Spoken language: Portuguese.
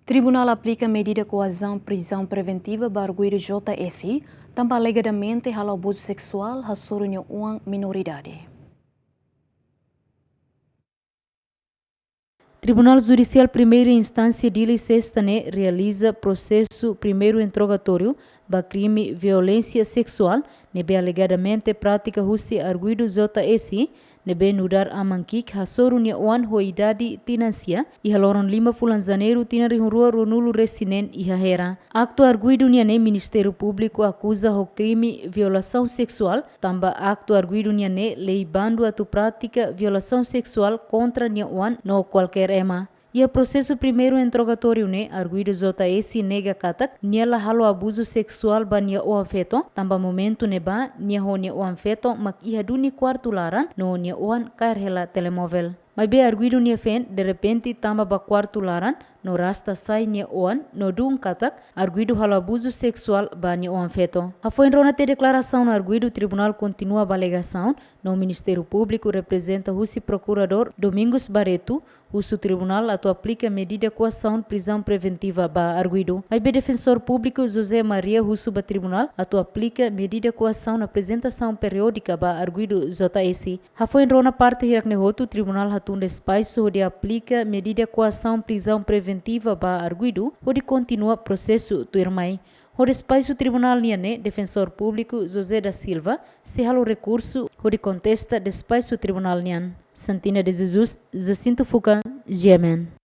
Tribunal aplica medida coação prisão preventiva para arguido JS, também alegadamente hal abuso sexual a sorunha uma minoridade. Tribunal Judicial Primeira Instância de Licestane realiza processo primeiro interrogatório para crime violência sexual, nebe alegadamente prática husi arguido JS, nebe nudar amankik hasorunya wan hoidade tinancia e haloron 5 janeiro tina rihurua ronulu resinen e hahera. Acto arguido ne Ministério Público acusa o crime violação sexual, tamba acto arguido ne leibando a tu prática violação sexual contra nia wan no qualquer ema. E o processo primeiro interrogatório arguido JS nega katak niela halo abuso sexual ba nia o afeto, tamba momento ba nia ho nia o afeto mak iha duni quarto laran no nia oan karhela telemóvel. Mas be arguido nia fen de repente tamba ba quarto laran no rasta sai nia oan no dung katak arguido halo abuso sexual ba nia o afeto. A foi rona te declaração no arguido tribunal continua a alegação no Ministério Público representa o procurador Domingos Barreto. O tribunal aplica medida coação prisão preventiva ba arguido. Mas be defensor público José Maria Russo ba tribunal aplica medida coação na apresentação periódica ba arguido JS. A foi rona parte hirak nehotu tribunal hatun espaço de aplica medida coação prisão preventiva ba arguido onde continua processo tuirmai. O espaço tribunal niane defensor público José da Silva se halo recurso onde contesta espaço tribunal nian. Santina de Jesus, Jacinto Fuca, Yemen.